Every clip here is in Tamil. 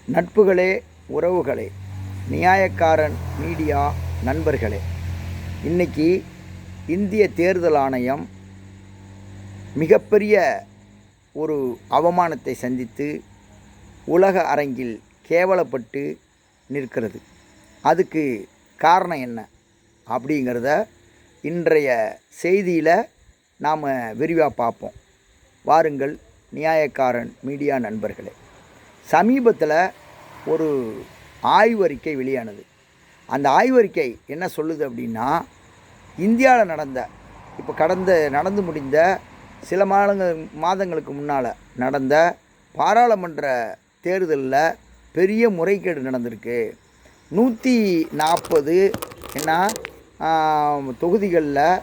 நட்புகளே, உறவுகளே, நியாயக்காரன் மீடியா நண்பர்களே, இன்றைக்கி இந்திய தேர்தல் ஆணையம் மிகப்பெரிய ஒரு அவமானத்தை சந்தித்து உலக அரங்கில் கேவலப்பட்டு நிற்கிறது. அதுக்கு காரணம் என்ன அப்படிங்கிறத இன்றைய செய்தியில் நாம் விரிவாக பார்ப்போம். வாருங்கள் நியாயக்காரன் மீடியா நண்பர்களே. சமீபத்தில் ஒரு ஆய்வறிக்கை வெளியானது. அந்த ஆய்வறிக்கை என்ன சொல்லுது அப்படின்னா, இந்தியாவில் நடந்து முடிந்த சில மாதங்களுக்கு முன்னால் நடந்த பாராளுமன்ற தேர்தலில் பெரிய முறைகேடு நடந்திருக்கு. 140 தொகுதிகளில்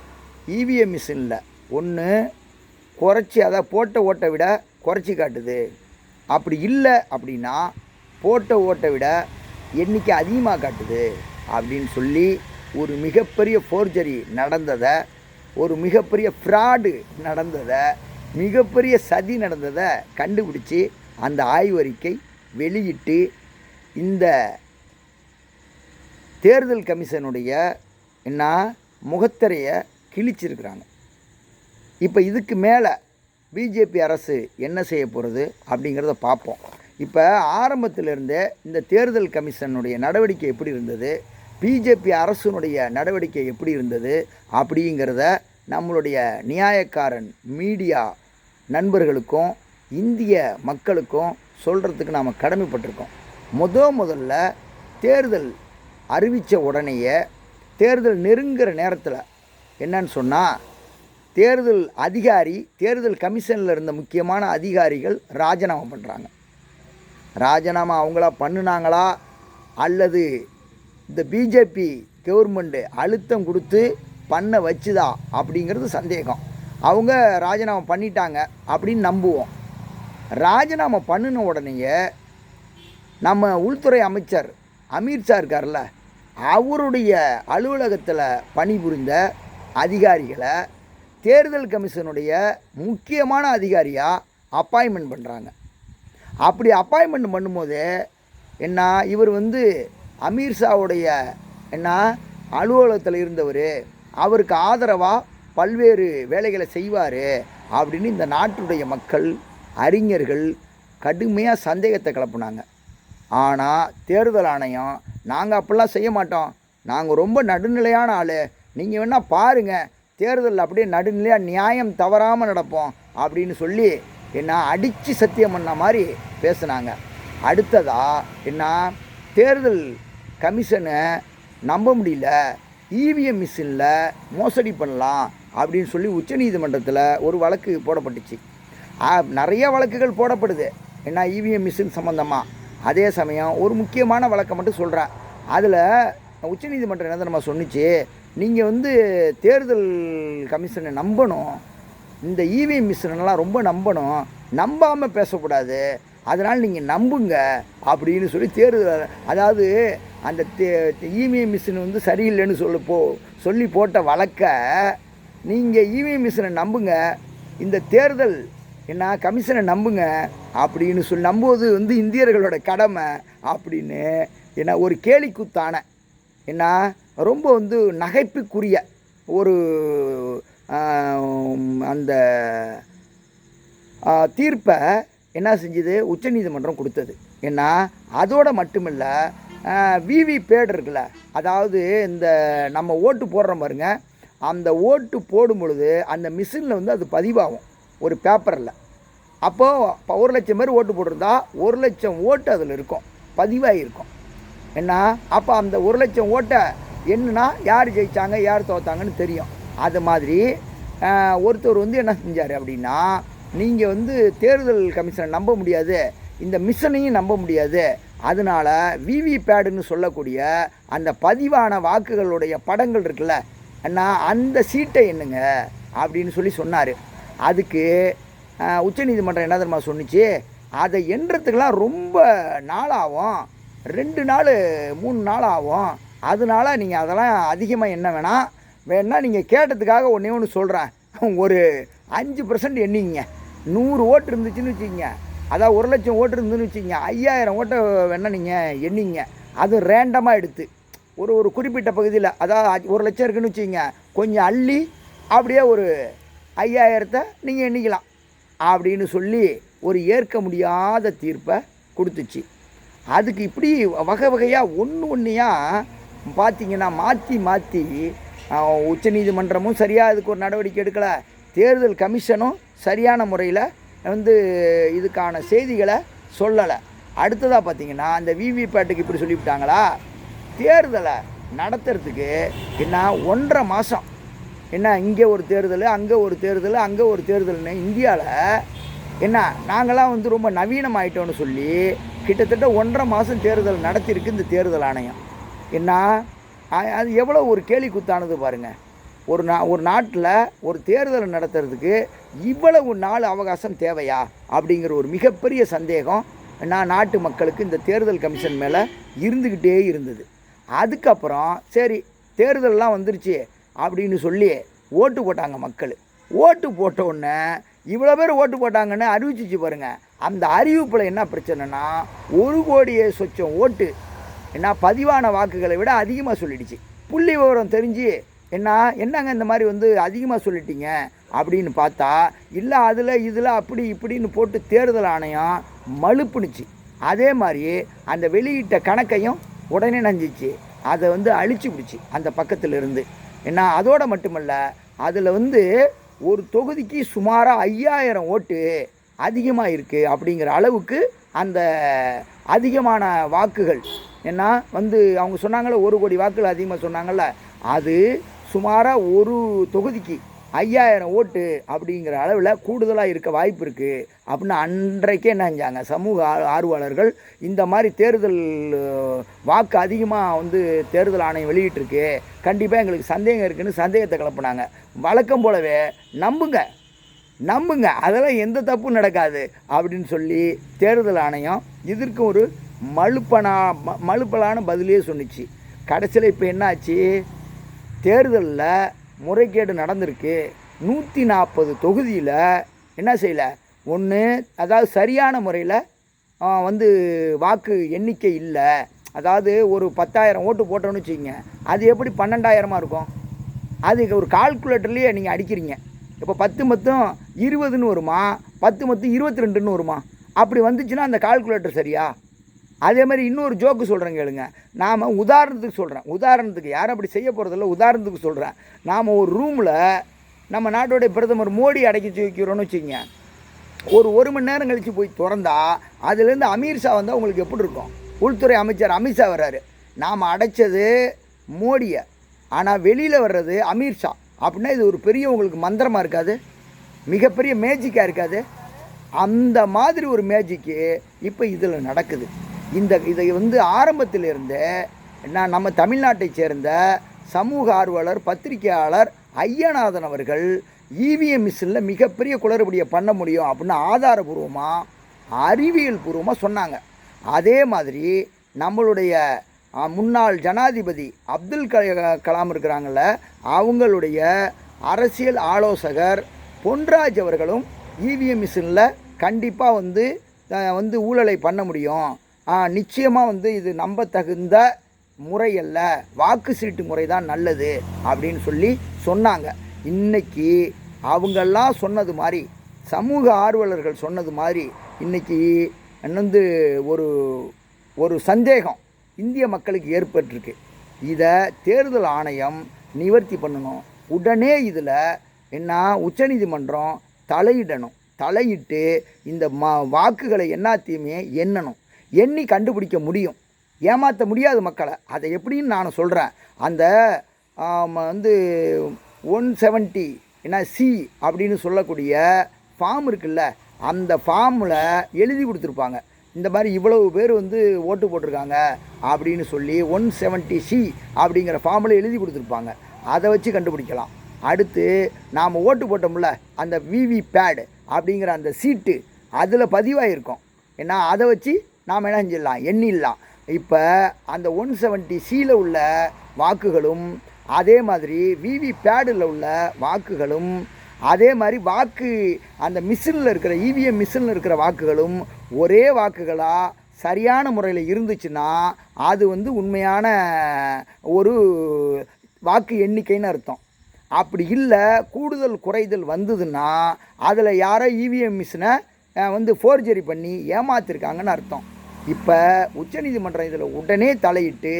இவிஎம் மிஷினில் ஒன்று குறைச்சி, அதை போட்ட ஓட்டை விட குறைச்சி காட்டுது. அப்படி இல்லை அப்படின்னா போட்ட ஓட்டை விட எண்ணிக்கை அதிகமாக காட்டுது அப்படின்னு சொல்லி ஒரு மிகப்பெரிய ஃபோர்ஜரி நடந்ததை, ஒரு மிகப்பெரிய ஃப்ராடு நடந்ததை, மிகப்பெரிய சதி நடந்ததை கண்டுபிடிச்சி அந்த ஆய்வறிக்கை வெளியிட்டு இந்த தேர்தல் கமிஷனுடைய முகத்திரையை கிழிச்சிருக்கிறாங்க. இப்போ இதுக்கு மேலே பிஜேபி அரசு என்ன செய்ய போகிறது அப்படிங்கிறத பார்ப்போம். இப்போ ஆரம்பத்திலிருந்தே இந்த தேர்தல் கமிஷனுடைய நடவடிக்கை எப்படி இருந்தது, பிஜேபி அரசுனுடைய நடவடிக்கை எப்படி இருந்தது அப்படிங்கிறத நம்மளுடைய நியாயக்காரன் மீடியா நண்பர்களுக்கும் இந்திய மக்களுக்கும் சொல்கிறதுக்கு நாம் கடமைப்பட்டிருக்கோம். முதல்ல தேர்தல் அறிவித்த உடனேயே தேர்தல் நெருங்குற நேரத்தில் என்னன்னு சொன்னால், தேர்தல் கமிஷனில் இருந்த முக்கியமான அதிகாரிகள் ராஜினாமா பண்ணுறாங்க. ராஜினாமா அவங்களா பண்ணினாங்களா அல்லது இந்த பிஜேபி கவர்மெண்ட்டு அழுத்தம் கொடுத்து பண்ண வச்சுதா அப்படிங்கிறது சந்தேகம். அவங்க ராஜினாமா பண்ணிட்டாங்க அப்படின்னு நம்புவோம். ராஜினாமா பண்ணின உடனேயே நம்ம உள்துறை அமைச்சர் அமித்ஷா இருக்கார்ல, அவருடைய அலுவலகத்தில் பணிபுரிந்த அதிகாரிகளை தேர்தல் கமிஷனுடைய முக்கியமான அதிகாரியாக அப்பாயின்மெண்ட் பண்ணுறாங்க. அப்படி அப்பாயின்மெண்ட் பண்ணும்போது இவர் அமித்ஷாவுடைய அலுவலகத்தில் இருந்தவர், அவருக்கு ஆதரவாக பல்வேறு வேலைகளை செய்வார் அப்படின்னு இந்த நாட்டுடைய மக்கள், அறிஞர்கள் கடுமையாக சந்தேகத்தை கிளப்புனாங்க. ஆனால் தேர்தல் ஆணையம், நாங்கள் அப்படிலாம் செய்ய மாட்டோம், நாங்கள் ரொம்ப நடுநிலையான ஆள், நீங்கள் வேணால் பாருங்கள், தேர்தலில் அப்படியே நடுநிலையாக நியாயம் தவறாமல் நடப்போம் அப்படின்னு சொல்லி அடித்து சத்தியம் பண்ண மாதிரி பேசுனாங்க. அடுத்ததாக தேர்தல் கமிஷனை நம்ப முடியல, இவிஎம் மிஷினில் மோசடி பண்ணலாம் அப்படின்னு சொல்லி உச்சநீதிமன்றத்தில் ஒரு வழக்கு போடப்பட்டுச்சு. நிறைய வழக்குகள் போடப்படுது இவிஎம் மிஷின் சம்மந்தமாக. அதே சமயம் ஒரு முக்கியமான வழக்கை மட்டும் சொல்கிறேன். அதில் உச்சநீதிமன்றம் என்ன நம்ம சொன்னிச்சு, நீங்கள் தேர்தல் கமிஷனை நம்பணும், இந்த இவிஎம் மிஷினெல்லாம் ரொம்ப நம்பணும், நம்பாமல் பேசக்கூடாது, அதனால் நீங்கள் நம்புங்க அப்படின்னு சொல்லி அதாவது அந்த இவிஎம் மிஷின் சரியில்லைன்னு சொல்லி போட்ட வழக்கை நீங்கள் இவிஎம் மிஷினை நம்புங்க, இந்த தேர்தல் கமிஷனை நம்புங்க அப்படின்னு சொல்லி நம்புவது இந்தியர்களோட கடமை அப்படின்னு ஒரு கேலிக்கூத்தான ரொம்ப நகைப்புக்குரிய ஒரு அந்த தீர்ப்பை என்ன செஞ்சது உச்சநீதிமன்றம் கொடுத்தது. அதோடு மட்டுமில்ல, விவிபேட் இருக்குல்ல, அதாவது இந்த நம்ம ஓட்டு போடுறோம் பாருங்க, அந்த ஓட்டு போடும் பொழுது அந்த மிஷினில் அது பதிவாகும் ஒரு பேப்பரில். அப்போது 1,00,000 பேர் ஓட்டு போட்டிருந்தா 1,00,000 ஓட்டு அதில் இருக்கும், பதிவாகிருக்கும். அப்போ அந்த 1,00,000 ஓட்டை என்னன்னா யார் ஜெயித்தாங்க யார் தோத்தாங்கன்னு தெரியும். அது மாதிரி ஒருத்தர் என்ன செஞ்சார் அப்படின்னா, நீங்கள் தேர்தல் கமிஷனை நம்ப முடியாது, இந்த மிஷனையும் நம்ப முடியாது, அதனால் விவிபேடுன்னு சொல்லக்கூடிய அந்த பதிவான வாக்குகளுடைய படங்கள் இருக்குல்ல அந்த சீட்டை எண்ணுங்க அப்படின்னு சொல்லி சொன்னார். அதுக்கு உச்சநீதிமன்றம் என்ன தெரியுமா சொன்னிச்சு, அதை எண்ணுறதுக்கெலாம் ரொம்ப நாளாகும், 2 நாள் 3 நாள் ஆகும், அதனால் நீங்கள் அதெல்லாம் அதிகமாக எண்ண வேணால் நீங்கள் கேட்டதுக்காக ஒன்று சொல்கிறேன், ஒரு 5% எண்ணிங்க. 100 ஓட்டு இருந்துச்சுன்னு வச்சுக்கிங்க, அதான் 1,00,000 ஓட்டு இருந்துன்னு வச்சுக்கிங்க, 5,000 ஓட்டை வேணால் நீங்கள் எண்ணிங்க. அது ரேண்டமாக எடுத்து ஒரு குறிப்பிட்ட பகுதியில், அதாவது 1,00,000 இருக்குதுன்னு வச்சுக்கிங்க, கொஞ்சம் அள்ளி அப்படியே ஒரு 5,000 நீங்கள் எண்ணிக்கலாம் அப்படின்னு சொல்லி ஒரு ஏற்க முடியாத தீர்ப்பை கொடுத்துச்சு. அதுக்கு இப்படி வகை வகையாக ஒன்றையாக பார்த்திங்கன்னா மாற்றி உச்சநீதிமன்றமும் சரியாக அதுக்கு ஒரு நடவடிக்கை எடுக்கலை, தேர்தல் கமிஷனும் சரியான முறையில் இதுக்கான செய்திகளை சொல்லலை. அடுத்ததாக பார்த்திங்கன்னா அந்த விவிபேட்டுக்கு இப்படி சொல்லிவிட்டாங்களா, தேர்தலை நடத்துறதுக்கு என்ன 1.5 மாதம், என்ன இங்கே ஒரு தேர்தல், அங்கே ஒரு தேர்தல், அங்கே ஒரு தேர்தல்னு இந்தியாவில் என்ன நாங்களாம் ரொம்ப நவீனமாயிட்டோன்னு சொல்லி கிட்டத்தட்ட 1.5 மாதம் தேர்தல் நடத்தியிருக்கு இந்த தேர்தல் ஆணையம். என்ன அது எவ்வளோ ஒரு கேலி குத்தானது பாருங்கள். ஒரு நாட்டில் ஒரு தேர்தல் நடத்துறதுக்கு இவ்வளவு நாள் அவகாசம் தேவையா அப்படிங்கிற ஒரு மிகப்பெரிய சந்தேகம் நாட்டு மக்களுக்கு இந்த தேர்தல் கமிஷன் மேலே இருந்துக்கிட்டே இருந்தது. அதுக்கப்புறம் சரி தேர்தலெலாம் வந்துருச்சு அப்படின்னு சொல்லி ஓட்டு போட்டாங்க மக்கள். ஓட்டு போட்ட உடனே இவ்வளோ பேர் ஓட்டு போட்டாங்கன்னு அறிவிச்சிச்சு பாருங்கள். அந்த அறிவிப்பில் என்ன பிரச்சனைனா 1,00,00,000 ஓட்டு என்ன பதிவான வாக்குகளை விட அதிகமாக சொல்லிடுச்சு. புள்ளி விவரம் தெரிஞ்சு என்னங்க இந்த மாதிரி அதிகமாக சொல்லிட்டீங்க அப்படின்னு பார்த்தா, இல்லை இதில் அப்படி இப்படின்னு போட்டு தேர்தல் ஆணையம் மழுப்புனுச்சு. அதே மாதிரி அந்த வெளியிட்ட கணக்கையும் உடனே நஞ்சிச்சு, அதை அழிச்சு பிடிச்சி அந்த பக்கத்தில் இருந்து. அதோடு மட்டுமல்ல, அதில் ஒரு தொகுதிக்கு சுமாராக 5,000 ஓட்டு அதிகமாக இருக்குது அப்படிங்கிற அளவுக்கு அந்த அதிகமான வாக்குகள் அவங்க சொன்னாங்கள்ல 1 கோடி வாக்குகள் அதிகமாக சொன்னாங்கள்ல, அது சுமாராக ஒரு தொகுதிக்கு 5,000 ஓட்டு அப்படிங்கிற அளவில் கூடுதலாக இருக்க வாய்ப்பு இருக்குது அப்படின்னு அன்றைக்கே என்ன செஞ்சாங்க சமூக ஆர்வலர்கள். இந்த மாதிரி தேர்தல் வாக்கு அதிகமாக தேர்தல் ஆணையம் வெளியிட்டிருக்கு, கண்டிப்பாக எங்களுக்கு சந்தேகம் இருக்குதுன்னு சந்தேகத்தை கிளப்புனாங்க. வழக்கம் போலவே நம்புங்க அதெல்லாம் எந்த தப்பும் நடக்காது அப்படின்னு சொல்லி தேர்தல் ஆணையம் இதற்கு ஒரு மழுப்பலான பதிலே சொன்னிச்சு. கடைசியில் இப்போ என்னாச்சு, தேர்தலில் முறைகேடு நடந்திருக்கு. 140 தொகுதியில் என்ன செய்யலை, ஒன்று அதாவது சரியான முறையில் வாக்கு எண்ணிக்கை இல்லை. அதாவது ஒரு 10,000 ஓட்டு போட்டோன்னு வச்சுக்கிங்க, அது எப்படி 12,000 இருக்கும்? அதுக்கு ஒரு கால்குலேட்டர்லேயே நீங்கள் அடிக்கிறீங்க. இப்போ 10 மொத்தம் 20ன்னு வருமா, 10 மொத்தம் 22ன்னு வருமா? அப்படி வந்துச்சுன்னா அந்த கால்குலேட்டர் சரியா? அதே மாதிரி இன்னொரு ஜோக்கு சொல்கிறேன் கேளுங்க. நாம் உதாரணத்துக்கு யாரும் அப்படி செய்ய போகிறதில்ல, உதாரணத்துக்கு சொல்கிறேன். நாம் ஒரு ரூமில் நம்ம நாட்டுடைய பிரதமர் மோடி அடைச்சி வைக்கிறோன்னு வச்சுக்கோங்க. ஒரு மணி நேரம் கழித்து போய் திறந்தா அதுலேருந்து அமீர்ஷா வந்தால் உங்களுக்கு எப்படி இருக்கும்? உள்துறை அமைச்சர் அமித்ஷா வர்றாரு, நாம் அடைச்சது மோடியை, ஆனால் வெளியில் வர்றது அமீர்ஷா அப்படின்னா இது ஒரு பெரிய உங்களுக்கு மந்திரமாக இருக்காது? மிகப்பெரிய மேஜிக்காக இருக்காது? அந்த மாதிரி ஒரு மேஜிக்கு இப்போ இதில் நடக்குது. இதை ஆரம்பத்திலிருந்து நம்ம தமிழ்நாட்டை சேர்ந்த சமூக ஆர்வலர் பத்திரிகையாளர் ஐயநாதன் அவர்கள் இவிஎம் மிஷினில் மிகப்பெரிய குளறுபடியை பண்ண முடியும் அப்படின்னு ஆதாரபூர்வமாக அறிவியல் பூர்வமாக சொன்னாங்க. அதே மாதிரி நம்மளுடைய முன்னாள் ஜனாதிபதி அப்துல் கலாம் இருக்கிறாங்கள, அவங்களுடைய அரசியல் ஆலோசகர் பொன்ராஜ் அவர்களும் இவிஎம் மிஷினில் கண்டிப்பாக ஊழலை பண்ண முடியும், நிச்சயமாக இது நம்ப தகுந்த முறையல்ல, வாக்கு சீட்டு முறை தான் நல்லது அப்படின்னு சொல்லி சொன்னாங்க. இன்றைக்கி அவங்கெல்லாம் சொன்னது மாதிரி, சமூக ஆர்வலர்கள் சொன்னது மாதிரி இன்றைக்கி ஒரு சந்தேகம் இந்திய மக்களுக்கு ஏற்பட்டிருக்கு. இதை தேர்தல் ஆணையம் நிவர்த்தி பண்ணணும். உடனே இதில் உச்சநீதிமன்றம் தலையிட்டு இந்த வாக்குகளை எல்லாத்தையுமே எண்ணி கண்டுபிடிக்க முடியும். ஏமாற்ற முடியாது மக்களை. அதை எப்படின்னு நான் சொல்கிறேன். அந்த 170 சி அப்படின்னு சொல்லக்கூடிய ஃபார்ம் இருக்குல்ல, அந்த ஃபார்மில் எழுதி கொடுத்துருப்பாங்க, இந்த மாதிரி இவ்வளவு பேர் ஓட்டு போட்டிருக்காங்க அப்படின்னு சொல்லி 170C அப்படிங்கிற ஃபார்மில் எழுதி கொடுத்துருப்பாங்க. அதை வச்சு கண்டுபிடிக்கலாம். அடுத்து நாம் ஓட்டு போட்டோம்ல, அந்த விவிபேட் அப்படிங்கிற அந்த சீட்டு அதில் பதிவாகிருக்கும். ஏன்னா அதை வச்சு நாம் என்ன செஞ்சிடலாம், எண்ணிடலாம். இப்போ அந்த 170Cயில் உள்ள வாக்குகளும் அதே மாதிரி விவிபேடில் உள்ள வாக்குகளும் அதே மாதிரி அந்த மிஷினில் இருக்கிற இவிஎம் மிஷினில் இருக்கிற வாக்குகளும் ஒரே வாக்குகளாக சரியான முறையில் இருந்துச்சுன்னா அது வந்து உண்மையான ஒரு வாக்கு எண்ணிக்கைன்னு அர்த்தம். அப்படி இல்லை, கூடுதல் குறைதல் வந்ததுன்னா அதில் யாரோ இவிஎம் மிஷினை வந்து ஃபோர்ஜரி பண்ணி ஏமாத்திருக்காங்கன்னு அர்த்தம். இப்போ உச்சநீதிமன்றம் இதில் உடனே தலையிட்டு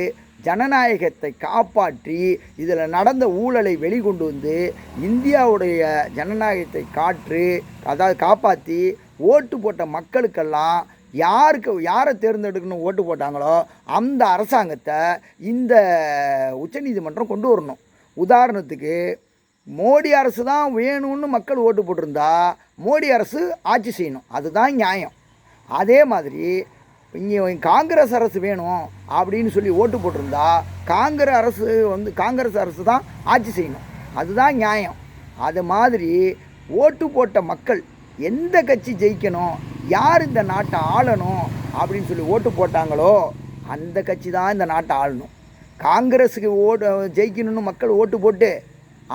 ஜனநாயகத்தை காப்பாற்றி இதில் நடந்த ஊழலை வெளிக்கொண்டு வந்து இந்தியாவுடைய ஜனநாயகத்தை காப்பாற்றி ஓட்டு போட்ட மக்களுக்கெல்லாம் யாரை தேர்ந்தெடுக்கணும் ஓட்டு போட்டாங்களோ அந்த அரசாங்கத்தை இந்த உச்சநீதிமன்றம் கொண்டு வரணும். உதாரணத்துக்கு மோடி அரசு தான் வேணும்னு மக்கள் ஓட்டு போட்டிருந்தா மோடி அரசு ஆட்சி செய்யணும், அதுதான் நியாயம். அதே மாதிரி இங்கே காங்கிரஸ் அரசு வேணும் அப்படின்னு சொல்லி ஓட்டு போட்டிருந்தா காங்கிரஸ் அரசு தான் ஆட்சி செய்யணும், அதுதான் நியாயம். அது மாதிரி ஓட்டு போட்ட மக்கள் எந்த கட்சி ஜெயிக்கணும், யார் இந்த நாட்டை ஆளணும் அப்படின்னு சொல்லி ஓட்டு போட்டாங்களோ அந்த கட்சி தான் இந்த நாட்டை ஆளணும். காங்கிரஸுக்கு ஜெயிக்கணும்னு மக்கள் ஓட்டு போட்டு,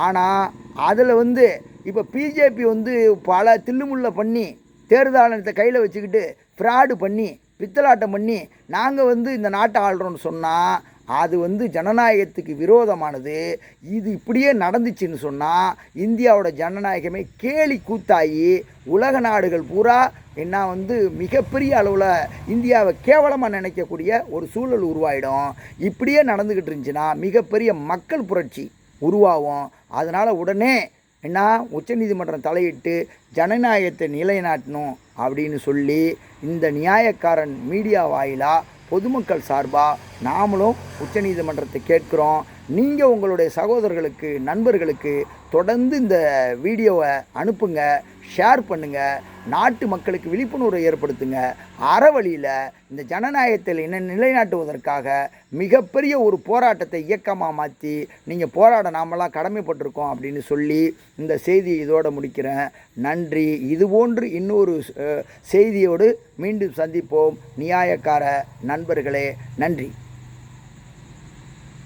ஆனால் அதில் வந்து இப்போ பிஜேபி வந்து பல தில்லுமுள்ள பண்ணி தேர்தல் ஆணையத்தை கையில் வச்சுக்கிட்டு ஃப்ராடு பண்ணி பித்தலாட்டம் பண்ணி நாங்கள் வந்து இந்த நாட்டை ஆள்றோன்னு சொன்னால் அது வந்து ஜனநாயகத்துக்கு விரோதமானது. இது இப்படியே நடந்துச்சுன்னு சொன்னால் இந்தியாவோட ஜனநாயகமே கேலி கூத்தாகி உலக நாடுகள் பூரா என்ன வந்து மிகப்பெரிய அளவில் இந்தியாவை கேவலமாக நினைக்கக்கூடிய ஒரு சூழல் உருவாயிடும். இப்படியே நடந்துக்கிட்டு இருந்துச்சுன்னா மிகப்பெரிய மக்கள் புரட்சி உருவாகும். அதனால் உடனே என்ன உச்சநீதிமன்றம் தலையிட்டு ஜனநாயகத்தை நிலைநாட்டணும் அப்படின்னு சொல்லி இந்த நியாயக்காரன் மீடியா வாயிலாக பொதுமக்கள் சார்பாக நாமளும் உச்சநீதிமன்றத்தை கேட்குறோம். நீங்கள் உங்களுடைய சகோதரர்களுக்கு நண்பர்களுக்கு தொடர்ந்து இந்த வீடியோவை அனுப்புங்க, ஷேர் பண்ணுங்கள், நாட்டு மக்களுக்கு விழிப்புணர்வை ஏற்படுத்துங்க. அறவழியில் இந்த ஜனநாயகத்தில் நிலைநாட்டுவதற்காக மிகப்பெரிய ஒரு போராட்டத்தை இயக்கமாக மாற்றி நீங்கள் போராட நாமெல்லாம் கடமைப்பட்டிருக்கோம் அப்படின்னு சொல்லி இந்த செய்தியை இதோடு முடிக்கிறேன். நன்றி. இதுபோன்று இன்னொரு செய்தியோடு மீண்டும் சந்திப்போம். நியாயக்கார நண்பர்களே, நன்றி.